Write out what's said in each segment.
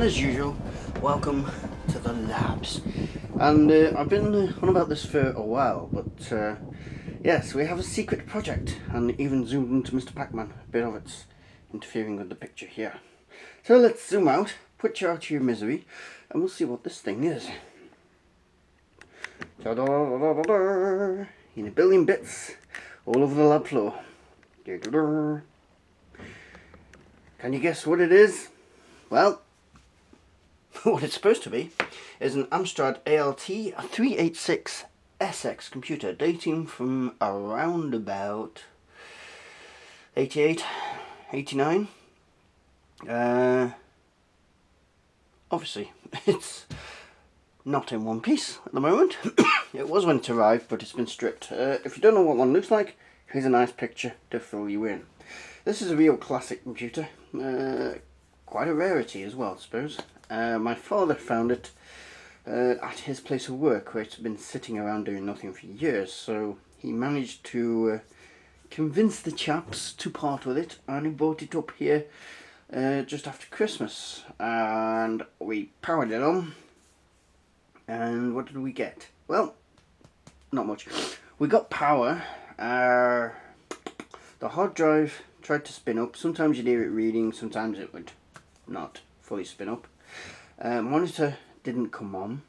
as usual, welcome to the labs. And I've been on about this for a while, but yes, we have a secret project, and even zoomed into Mr. Pac-Man. A bit of it's interfering with the picture here. So let's zoom out, put you out of your misery, and we'll see what this thing is. Ta-da-da-da-da-da. In a billion bits, all over the lab floor. Da-da-da. Can you guess what it is? Well, what it's supposed to be is an Amstrad ALT-386SX computer dating from around about 88, 89. Obviously, it's not in one piece at the moment. It was when it arrived, but it's been stripped. If you don't know what one looks like, here's a nice picture to fill you in. This is a real classic computer. Quite a rarity as well, I suppose. My father found it at his place of work, where it's been sitting around doing nothing for years, so he managed to convince the chaps to part with it, and he brought it up here just after Christmas, and we powered it on, and what did we get? Well, not much. We got power. The hard drive tried to spin up. Sometimes you'd hear it reading, sometimes it would not fully spin up. Monitor didn't come on,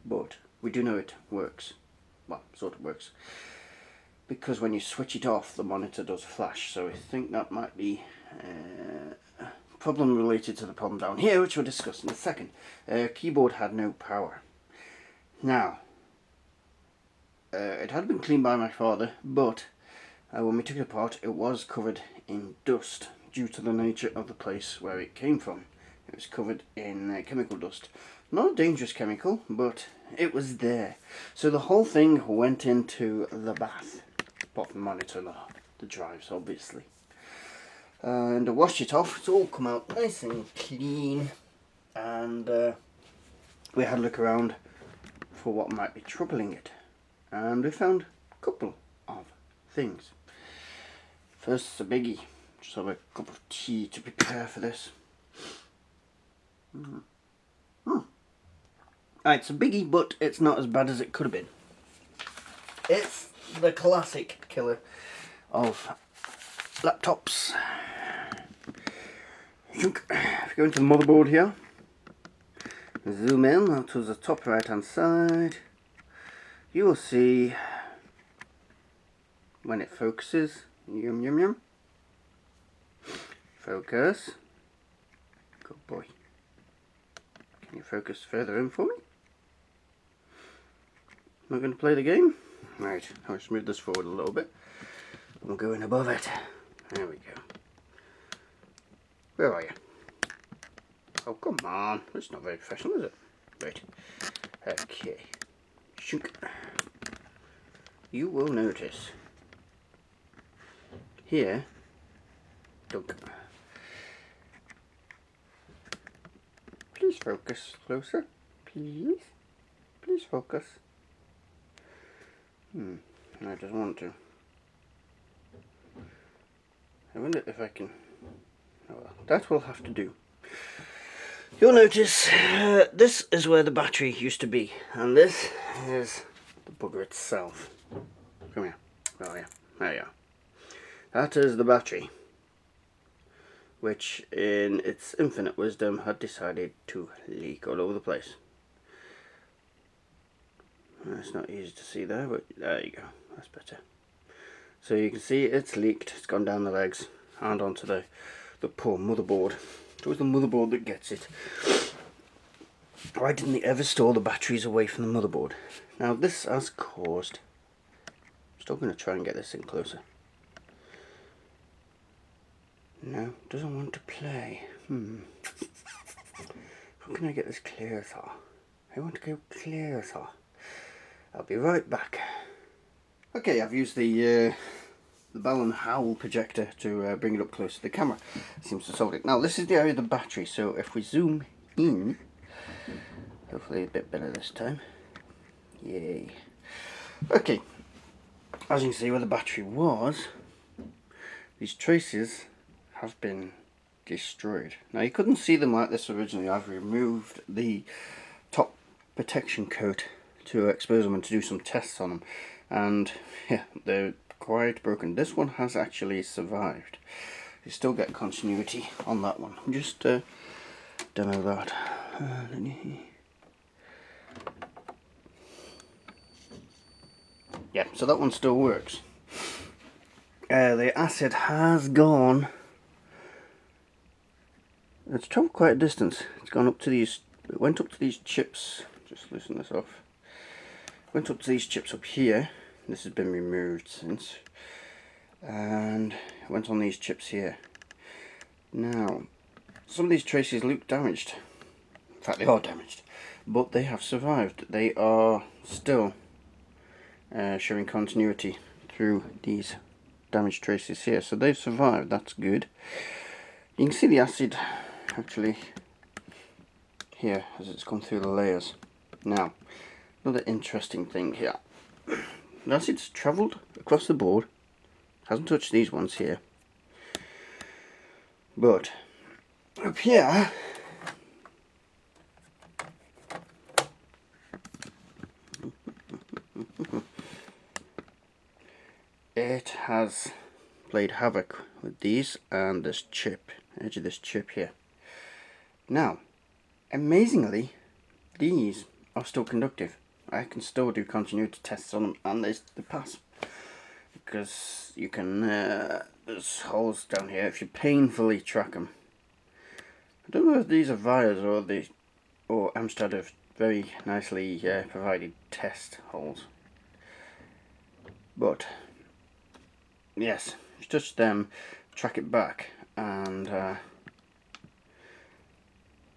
but we do know it works. Well, sort of works. Because when you switch it off, the monitor does flash, so I think that might be a problem related to the problem down here, which we'll discuss in a second. Keyboard had no power. Now, it had been cleaned by my father, but when we took it apart, it was covered in dust due to the nature of the place where it came from. It was covered in chemical dust. Not a dangerous chemical, but it was there. So the whole thing went into the bath. Apart from the monitor and the drives, obviously. And I washed it off. It's all come out nice and clean. And we had a look around for what might be troubling it. And we found a couple of things. First, a biggie. Just have a cup of tea to prepare for this. It's a biggie, but it's not as bad as it could have been. It's the classic killer of laptops. If you go into the motherboard here, zoom in to the top right hand side, you will see, when it focuses, yum yum yum, focus, good boy. Can you focus further in for me? Am I going to play the game? Right, I'll just move this forward a little bit. We'll go in above it. There we go. Where are you? Oh, come on. That's not very professional, is it? Right. Okay. Shunk. You will notice here, dunk. Please focus closer. Please. Please focus. I just want to. I wonder if I can. Oh well, that will have to do. You'll notice this is where the battery used to be, and this is the bugger itself. Come here. Oh yeah, there you are. That is the battery, which in its infinite wisdom had decided to leak all over the place. It's not easy to see there, but there you go, that's better. So you can see it's leaked, it's gone down the legs and onto the poor motherboard. It's always the motherboard that gets it. Why didn't they ever store the batteries away from the motherboard? Now this has caused... I'm still going to try and get this in closer. No, doesn't want to play. How can I get this closer? I want to go closer. I'll be right back. Okay, I've used the Bell and Howell projector to bring it up close to the camera. It seems to solve it. Now this is the area of the battery, so if we zoom in, hopefully a bit better this time. Yay. Okay, as you can see where the battery was, these traces have been destroyed. Now you couldn't see them like this originally. I've removed the top protection coat to expose them and to do some tests on them, and yeah, they're quite broken. This one has actually survived. You still get continuity on that one. Just demo that. Yeah, so that one still works. The acid has gone. It's travelled quite a distance. It's gone up to these. It went up to these chips. Just loosen this off. Went up to these chips up here. This has been removed since, and it went on these chips here. Now, some of these traces look damaged. In fact, they are damaged, but they have survived. They are still showing continuity through these damaged traces here. So they've survived. That's good. You can see the acid actually here as it's gone through the layers. Now, another interesting thing here. The acid's travelled across the board. Hasn't touched these ones here. But up here, it has played havoc with these and this chip, edge of this chip here. Now, amazingly, these are still conductive. I can still do continuity tests on them, and they pass, because you can, there's holes down here if you painfully track them. I don't know if these are Vias or Amstrad have very nicely provided test holes, but yes, you touch them, track it back, and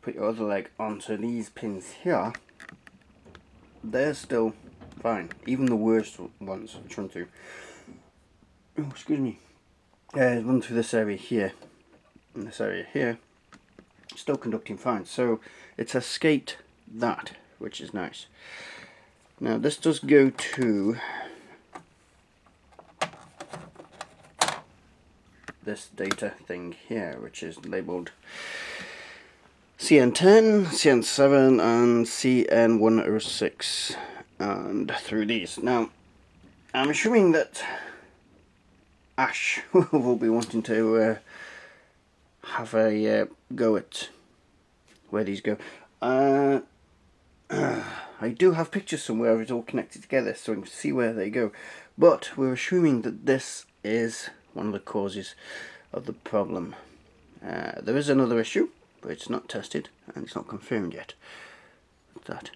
put your other leg onto these pins here. They're still fine, even the worst ones which run through. Oh, excuse me. Run through this area here, and this area here, still conducting fine. So it's escaped that, which is nice. Now this does go to this data thing here, which is labelled CN10, CN7 and CN106, and through these. Now I'm assuming that Ash will be wanting to have a go at where these go. I do have pictures somewhere of it all connected together so we can see where they go, but we're assuming that this is one of the causes of the problem. There is another issue, but it's not tested and it's not confirmed yet. What's that?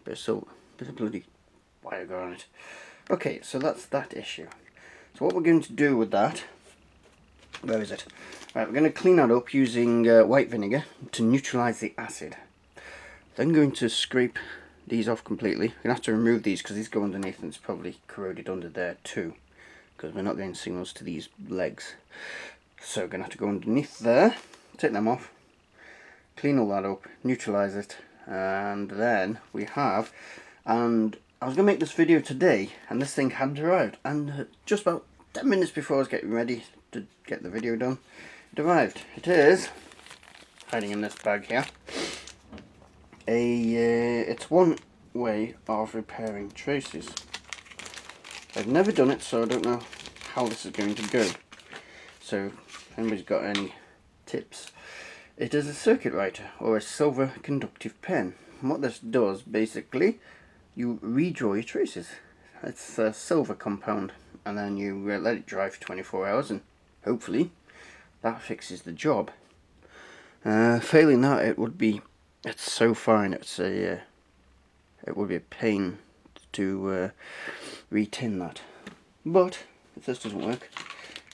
Bit of silver, bit of bloody wire going on it. Okay, so that's that issue. So what we're going to do with that, where is it? Right, we're going to clean that up using white vinegar to neutralise the acid. Then going to scrape these off completely. We're going to have to remove these because these go underneath and it's probably corroded under there too, because we're not getting signals to these legs. So we're going to have to go underneath there, take them off, clean all that up, neutralise it, and then we have, and I was going to make this video today and this thing hadn't arrived, and just about 10 minutes before I was getting ready to get the video done, it arrived. It is hiding in this bag here. It's one way of repairing traces. I've never done it, so I don't know how this is going to go. So if anybody's got any tips. It is a circuit writer or a silver conductive pen. And what this does, basically, you redraw your traces. It's a silver compound, and then you let it dry for 24 hours, and hopefully that fixes the job. Failing that, it's so fine, it would be a pain to re-tin that. But if this doesn't work,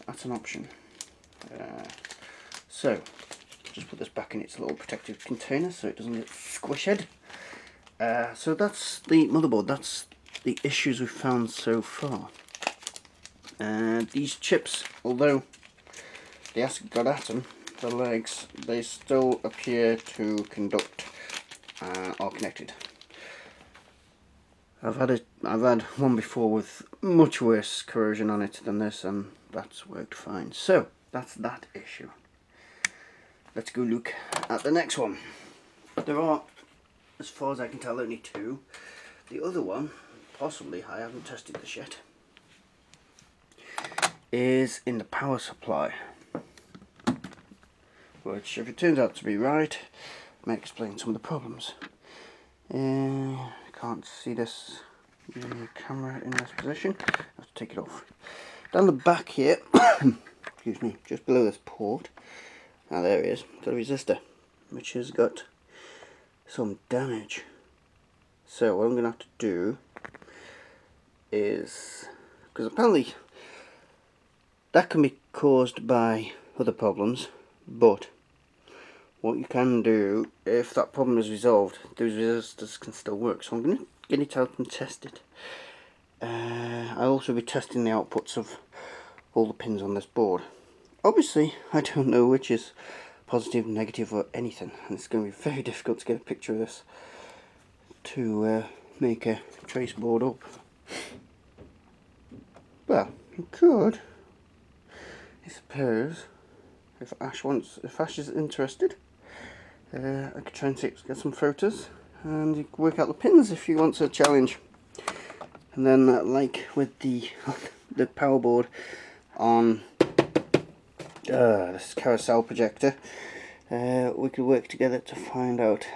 that's an option. So just put this back in its little protective container so it doesn't get squished. So that's the motherboard. That's the issues we've found so far. These chips, although the acid got at them, the legs, they still appear to conduct, are connected. I've had one before with much worse corrosion on it than this, and that's worked fine. So that's that issue. let's go look at the next one. There are, as far as I can tell, only two. The other one, possibly, I haven't tested this yet, is in the power supply, which, if it turns out to be right, may explain some of the problems. Can't see this using the camera in this position. I have to take it off. Down the back here, excuse me, just below this port, there it is, got a resistor, which has got some damage. So what I'm going to have to do is, because apparently that can be caused by other problems, but what you can do, if that problem is resolved, those resistors can still work. So I'm going to get it out and test it. I'll also be testing the outputs of all the pins on this board. Obviously, I don't know which is positive, negative, or anything, and it's going to be very difficult to get a picture of this to make a trace board up. Well, you could, I suppose, if Ash is interested. I could try and get some photos, and you can work out the pins if you want a challenge. And then, like with the power board on this carousel projector, we could work together to find out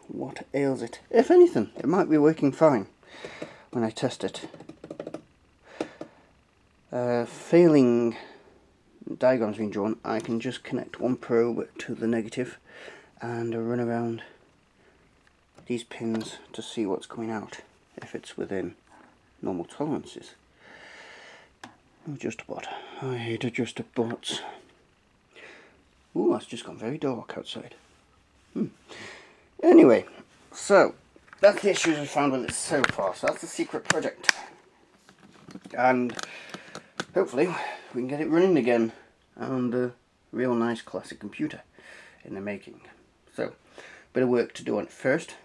what ails it. If anything, it might be working fine when I test it. Failing diagrams being drawn, I can just connect one probe to the negative and run around these pins to see what's coming out, if it's within normal tolerances. Adjust a bot. I hate adjust a bots. Ooh, that's just gone very dark outside. Anyway, so that's the issues we found with it so far. So that's the secret project, and hopefully we can get it running again, and a real nice classic computer in the making. So, bit of work to do on it first,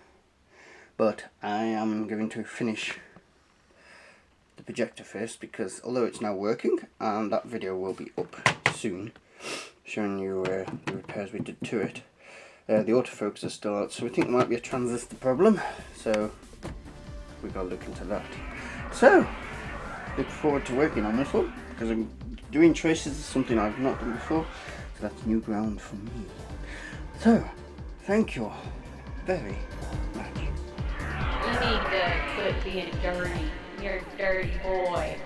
but I am going to finish the projector first, because although it's now working, and that video will be up soon showing you the repairs we did to it, the autofocus is still out, so we think there might be a transistor problem, so we've got to look into that. So, look forward to working on this one, because I'm doing traces is something I've not done before, so that's new ground for me. So, thank you all very much. You need to quit being dirty. You're a dirty boy.